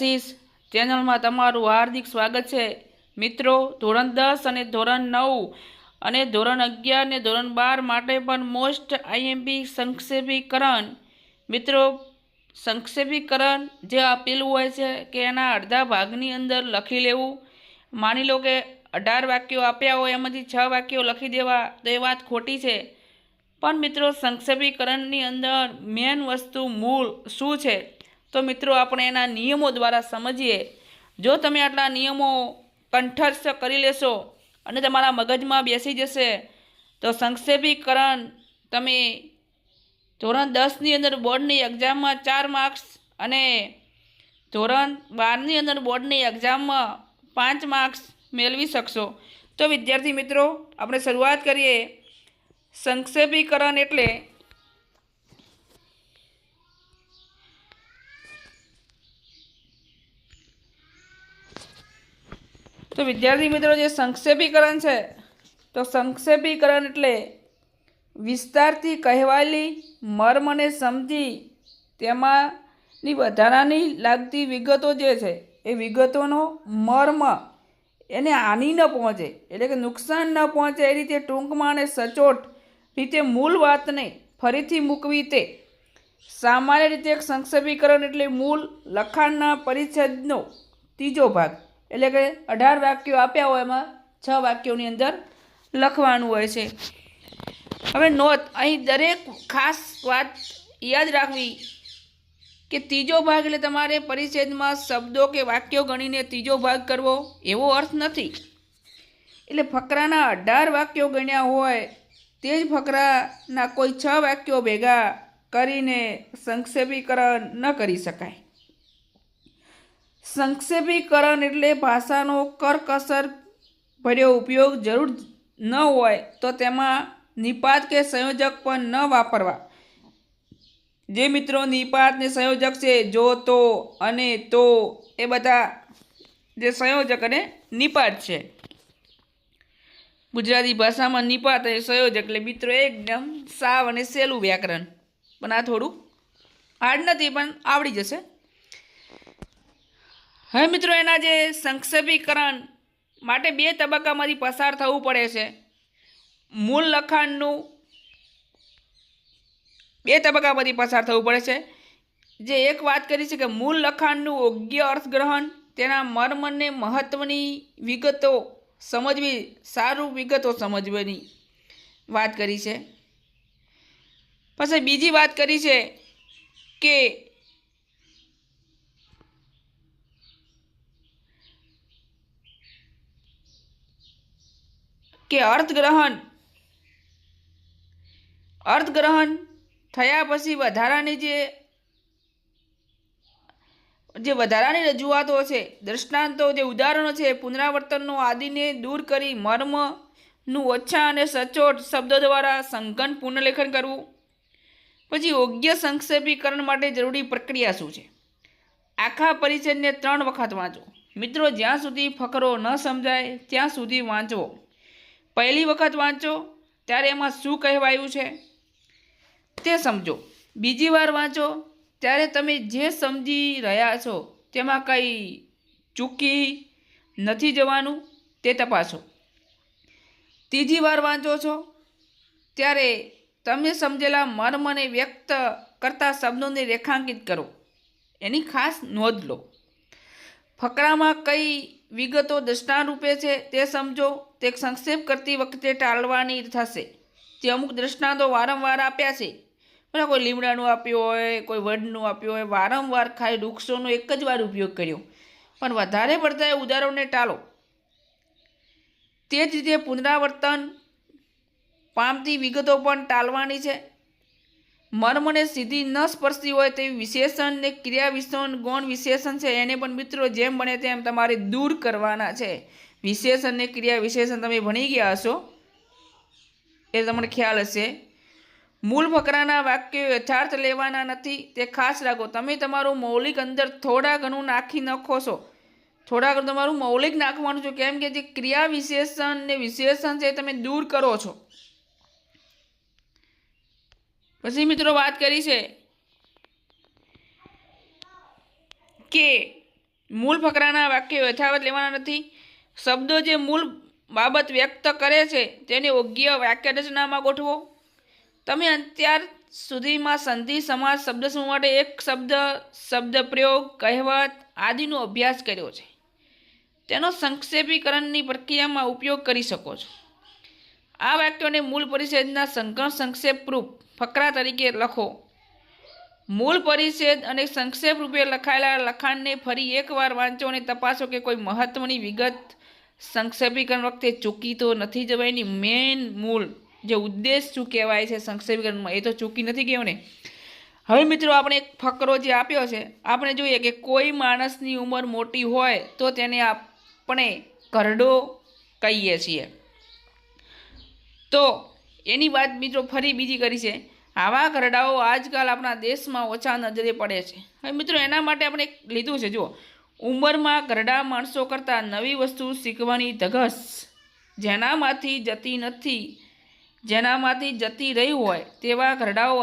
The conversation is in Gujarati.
ક્લાસીસ ચેનલમાં તમારું હાર્દિક સ્વાગત છે। મિત્રો, ધોરણ 10 અને ધોરણ 9 અને ધોરણ 11 અને ધોરણ 12 માટે પણ મોસ્ટ આઈએમપી સંક્ષેપીકરણ મિત્રો સંક્ષેપીકરણ જે આપેલું હોય છે કે એના અડધા ભાગની અંદર લખી લેવું। માની લો કે 18 વાક્યો આપ્યા હોય, એમાંથી 6 વાક્યો લખી દેવા, તો એ વાત ખોટી છે। પણ મિત્રો સંક્ષેપીકરણની અંદર મેન વસ્તુ મૂળ શું છે, તો મિત્રો આપણે એના નિયમો દ્વારા સમજીએ। જો તમે આટલા નિયમો કંઠસ્થ કરી લેશો અને તમારા મગજમાં બેસી જશે તો સંક્ષેપીકરણ તમે ધોરણ 10ની અંદર બોર્ડની એક્ઝામમાં 4 માર્ક્સ અને ધોરણ 12ની અંદર બોર્ડની એક્ઝામમાં 5 માર્ક્સ મેળવી શકશો। તો વિદ્યાર્થી મિત્રો, આપણે શરૂઆત કરીએ। સંક્ષેપીકરણ એટલે તો વિદ્યાર્થી મિત્રો જે સંક્ષેપીકરણ છે, તો સંક્ષેપીકરણ એટલે વિસ્તારથી કહેવાયેલી મર્મને સમજી તેમાંની વધારાની લાગતી વિગતો જે છે એ વિગતોનો મર્મ એને હાનિ ન પહોંચે, એટલે કે નુકસાન ન પહોંચે એ રીતે ટૂંકમાં અને સચોટ રીતે મૂળ વાતને ફરીથી મૂકવી। તે સામાન્ય રીતે એક સંક્ષેપીકરણ એટલે મૂળ લખાણના પરિચ્છેદનો ત્રીજો ભાગ, એટલે કે 18 વાક્યો આપ્યા હોય એમાં 6 વાક્યોની અંદર લખવાનું હોય છે। હવે નોંધ, અહીં દરેક ખાસ વાત યાદ રાખવી કે ત્રીજો ભાગ એટલે તમારે પરિચ્છેદમાં શબ્દો કે વાક્યો ગણીને ત્રીજો ભાગ કરવો એવો અર્થ નથી। એટલે ફકરાના 18 વાક્યો ગણ્યા હોય તે જ ફકરાના કોઈ 6 વાક્યો ભેગા કરીને સંક્ષેપીકરણ ન કરી શકાય। સંક્ષેપીકરણ એટલે ભાષાનો કરકસર ભર્યો ઉપયોગ જરૂર ન હોય તો તેમાં નિપાત કે સંયોજક પણ ન વાપરવા। જે મિત્રો નિપાત ને સંયોજક છે, જો, તો, અને, તો, એ બધા જે સંયોજક અને નિપાત છે, ગુજરાતી ભાષામાં નિપાત અને સંયોજક એટલે મિત્રો એકદમ સાવ અને સહેલું વ્યાકરણ, પણ આ થોડું હાર્ડ નથી, પણ આવડી જશે। હવે મિત્રો એના જે સંક્ષેપીકરણ માટે 2 તબક્કામાંથી પસાર થવું પડે છે। મૂળ લખાણનું 2 તબક્કામાંથી પસાર થવું પડે છે। જે એક વાત કરી છે કે મૂળ લખાણનું યોગ્ય અર્થગ્રહણ, તેના મર્મને મહત્વની વિગતો સમજવી, સારું વિગતો સમજવાની વાત કરી છે। પછી બીજી વાત કરી છે કે અર્થગ્રહણ થયા પછી વધારાની રજૂઆતો છે, દ્રષ્ટાંતો, જે ઉદાહરણો છે, પુનરાવર્તનો આદિને દૂર કરી મર્મનું ઓછા અને સચોટ શબ્દો દ્વારા સંઘન પુનર્લેખન કરવું। પછી યોગ્ય સંક્ષેપીકરણ માટે જરૂરી પ્રક્રિયા શું છે? આખા પરિચ્છેદને 3 વખત વાંચો। મિત્રો, જ્યાં સુધી ફકરો ન સમજાય ત્યાં સુધી વાંચવો। પહેલી વખત વાંચો ત્યારે એમાં શું કહેવાયું છે તે સમજો। બીજી વાર વાંચો ત્યારે તમે જે સમજી રહ્યા છો તેમાં કંઈ ચૂકી નથી જવાનું તે તપાસો। ત્રીજી વાર વાંચો છો ત્યારે તમે સમજેલા મર્મને વ્યક્ત કરતા શબ્દોને રેખાંકિત કરો, એની ખાસ નોંધ લો। ફકરામાં કઈ વિગતો દ્રષ્ટાંત રૂપે છે તે સમજો। તે સંક્ષેપ કરતી વખતે ટાળવાની થશે। તે અમુક દ્રષ્ટાંતો વારંવાર આપ્યા છે, બરાબર, કોઈ લીમડાનું આપ્યું હોય, કોઈ વડનું આપ્યું હોય, વારંવાર ખાલી વૃક્ષોનો એક જ વાર ઉપયોગ કર્યો, પણ વધારે પડતા ઉદાહરણોને ટાળો। તે જ રીતે પુનરાવર્તન પામતી વિગતો પણ ટાળવાની છે। મર્મને સીધી ન સ્પર્શતી હોય તેવી વિશેષણ ને ક્રિયા વિશેષણ, ગૌણ વિશેષણ છે, એને પણ મિત્રો જેમ બને તેમ તમારે દૂર કરવાના છે। વિશેષણ ને ક્રિયા વિશેષણ તમે ભણી ગયા હશો એ તમને ખ્યાલ હશે। મૂળ ફકરાના વાક્યો યથાર્થ લેવાના નથી, તે ખાસ રાખો। તમે તમારું મૌલિક અંદર થોડા ઘણું નાખી નાખો છો, થોડા ઘણું તમારું મૌલિક નાખવાનું છે, કેમ કે જે ક્રિયા વિશેષણ ને વિશેષણ છે તમે દૂર કરો છો। પછી મિત્રો વાત કરી છે કે મૂળ ફકરાના વાક્યો યથાવત લેવાના નથી. શબ્દો જે મૂળ બાબત વ્યક્ત કરે છે તેને યોગ્ય વાક્ય રચનામાં ગોઠવો. તમે અત્યાર સુધીમાં સંધિ, સમાસ, શબ્દસમૂહ માટે એક શબ્દ, શબ્દપ્રયોગ, કહેવત આદિનો અભ્યાસ કર્યો છે. તેનો સંક્ષેપીકરણની પ્રક્રિયામાં ઉપયોગ કરી શકો છો. આ વાક્યોને મૂળ પરિચ્છેદના સંક્ષેપરૂપ ફકરા તરીકે લખો. મૂળ પરિચ્છેદ અને સંક્ષેપ રૂપે લખાયેલા લખાણને ફરી એકવાર વાંચો અને તપાસો કે કોઈ મહત્વની વિગત સંક્ષેપીકરણ વખતે ચૂકી તો નથી જવાયની. મેન મૂળ જે ઉદ્દેશ શું કહેવાય છે સંક્ષેપીકરણમાં, એ તો ચૂકી નથી ગયો ને. હવે મિત્રો આપણે એક ફકરો જે આપ્યો છે, આપણે જોઈએ કે કોઈ માણસની ઉંમર મોટી હોય તો તેને આપણે ઘરડો કહીએ છીએ. તો એની વાત મિત્રો ફરી બીજી કરી છે. આવા ઘરડાઓ આજકાલ આપણા દેશમાં ઓછા નજરે પડે છે. હવે મિત્રો એના માટે આપણે લીધું છે, જુઓ, ઉંમરમાં ઘરડા માણસો કરતાં નવી વસ્તુ શીખવાની ધગશ જેનામાંથી જતી રહી હોય તેવા ઘરડાઓ